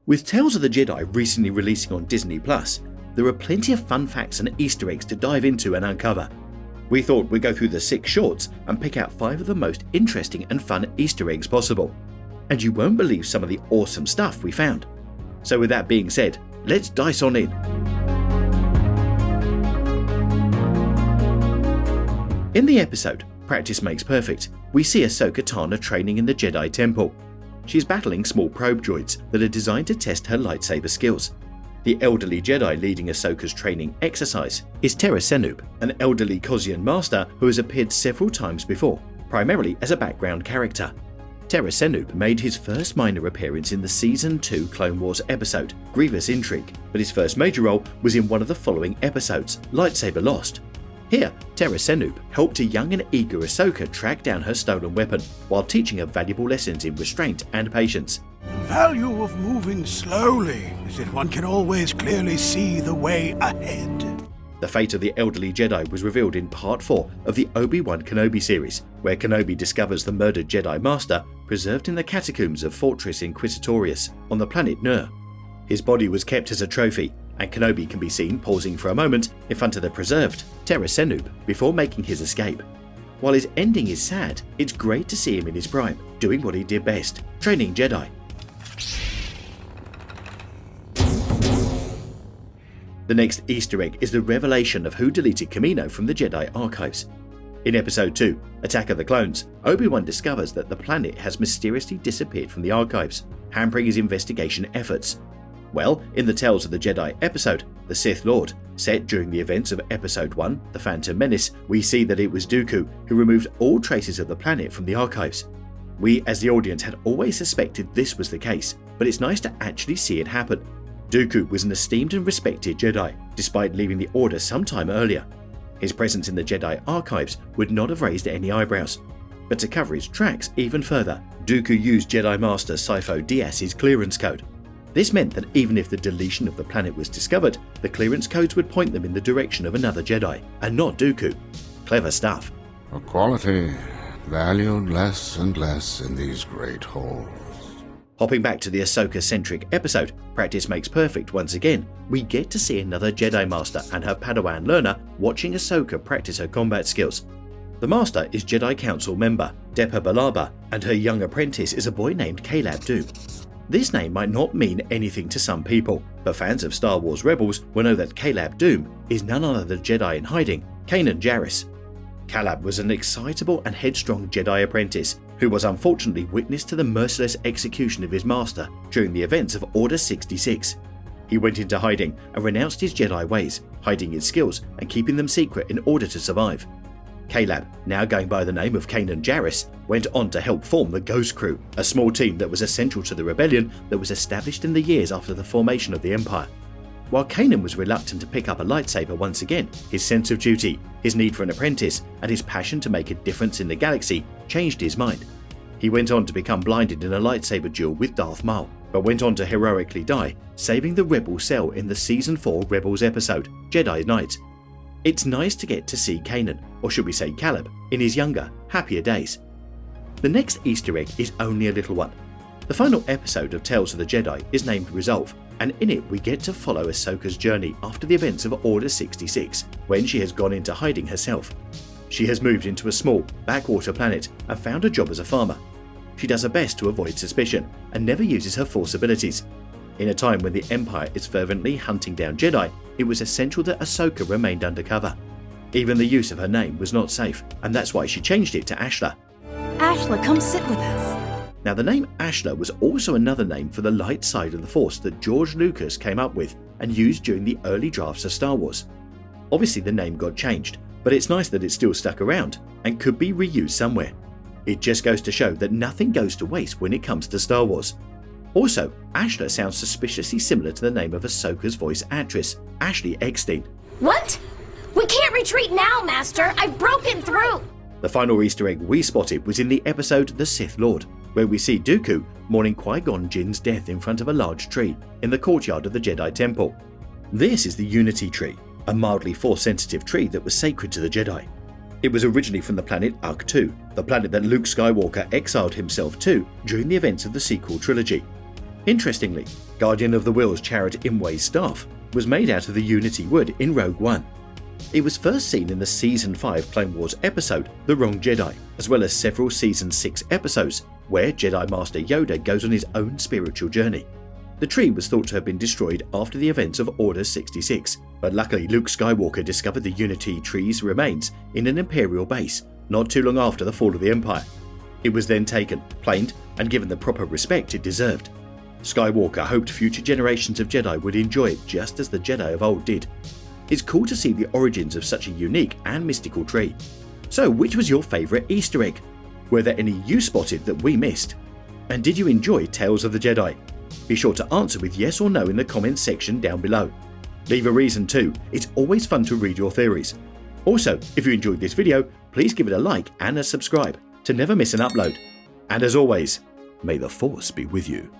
With Tales of the Jedi recently releasing on Disney+, there are plenty of fun facts and Easter eggs to dive into and uncover. We thought we'd go through the 6 shorts and pick out 5 of the most interesting and fun Easter eggs possible. And you won't believe some of the awesome stuff we found. So with that being said, let's dice on in. In the episode, Practice Makes Perfect, we see Ahsoka Tano training in the Jedi Temple. She's battling small probe droids that are designed to test her lightsaber skills. The elderly Jedi leading Ahsoka's training exercise is Tera Senub, an elderly Kozian master who has appeared several times before, primarily as a background character. Tera Senub made his first minor appearance in the Season 2 Clone Wars episode, Grievous Intrigue, but his first major role was in one of the following episodes, Lightsaber Lost. Here, Tera Senub helped a young and eager Ahsoka track down her stolen weapon, while teaching her valuable lessons in restraint and patience. The value of moving slowly is that one can always clearly see the way ahead. The fate of the elderly Jedi was revealed in Part 4 of the Obi-Wan Kenobi series, where Kenobi discovers the murdered Jedi Master preserved in the catacombs of Fortress Inquisitorius on the planet Nur. His body was kept as a trophy, and Kenobi can be seen pausing for a moment in front of the preserved Tera Senub before making his escape. While his ending is sad, it's great to see him in his prime, doing what he did best, training Jedi. The next Easter egg is the revelation of who deleted Kamino from the Jedi archives. In Episode 2, Attack of the Clones, Obi-Wan discovers that the planet has mysteriously disappeared from the archives, hampering his investigation efforts. Well, in the Tales of the Jedi episode, The Sith Lord, set during the events of Episode 1, The Phantom Menace, we see that it was Dooku who removed all traces of the planet from the archives. We as the audience had always suspected this was the case, but it's nice to actually see it happen. Dooku was an esteemed and respected Jedi, despite leaving the Order some time earlier. His presence in the Jedi archives would not have raised any eyebrows. But to cover his tracks even further, Dooku used Jedi Master Sifo Dyas's clearance code. This meant that even if the deletion of the planet was discovered, the clearance codes would point them in the direction of another Jedi, and not Dooku. Clever stuff. A quality valued less and less in these great halls. Hopping back to the Ahsoka-centric episode, Practice Makes Perfect once again, we get to see another Jedi Master and her Padawan learner watching Ahsoka practice her combat skills. The Master is Jedi Council member Depa Billaba, and her young apprentice is a boy named Caleb Dume. This name might not mean anything to some people, but fans of Star Wars Rebels will know that Caleb Dume is none other than Jedi in hiding, Kanan Jarrus. Caleb was an excitable and headstrong Jedi apprentice who was unfortunately witness to the merciless execution of his master during the events of Order 66. He went into hiding and renounced his Jedi ways, hiding his skills and keeping them secret in order to survive. Caleb, now going by the name of Kanan Jarrus, went on to help form the Ghost Crew, a small team that was essential to the rebellion that was established in the years after the formation of the Empire. While Kanan was reluctant to pick up a lightsaber once again, his sense of duty, his need for an apprentice, and his passion to make a difference in the galaxy changed his mind. He went on to become blinded in a lightsaber duel with Darth Maul, but went on to heroically die, saving the Rebel cell in the Season 4 Rebels episode, Jedi Knight. It's nice to get to see Kanan, or should we say Caleb, in his younger, happier days. The next Easter egg is only a little one. The final episode of Tales of the Jedi is named Resolve, and in it we get to follow Ahsoka's journey after the events of Order 66, when she has gone into hiding herself. She has moved into a small, backwater planet and found a job as a farmer. She does her best to avoid suspicion and never uses her Force abilities. In a time when the Empire is fervently hunting down Jedi, it was essential that Ahsoka remained undercover. Even the use of her name was not safe, and that's why she changed it to Ashla. Ashla, come sit with us. Now the name Ashla was also another name for the light side of the Force that George Lucas came up with and used during the early drafts of Star Wars. Obviously the name got changed, but it's nice that it's still stuck around and could be reused somewhere. It just goes to show that nothing goes to waste when it comes to Star Wars. Also, Ashla sounds suspiciously similar to the name of Ahsoka's voice actress, Ashley Eckstein. What? We can't retreat now, Master! I've broken through! The final Easter egg we spotted was in the episode The Sith Lord, where we see Dooku mourning Qui-Gon Jinn's death in front of a large tree in the courtyard of the Jedi Temple. This is the Unity Tree, a mildly Force-sensitive tree that was sacred to the Jedi. It was originally from the planet Ahch-To, the planet that Luke Skywalker exiled himself to during the events of the sequel trilogy. Interestingly, Guardian of the Whills Chariot Imwe's staff was made out of the Unity wood in Rogue One. It was first seen in the Season 5 Clone Wars episode The Wrong Jedi, as well as several Season 6 episodes where Jedi Master Yoda goes on his own spiritual journey. The tree was thought to have been destroyed after the events of Order 66, but luckily Luke Skywalker discovered the Unity tree's remains in an Imperial base not too long after the fall of the Empire. It was then taken, planed, and given the proper respect it deserved. Skywalker hoped future generations of Jedi would enjoy it just as the Jedi of old did. It's cool to see the origins of such a unique and mystical tree. So which was your favourite Easter egg? Were there any you spotted that we missed? And did you enjoy Tales of the Jedi? Be sure to answer with yes or no in the comments section down below. Leave a reason too, it's always fun to read your theories. Also, if you enjoyed this video, please give it a like and a subscribe to never miss an upload. And as always, may the Force be with you.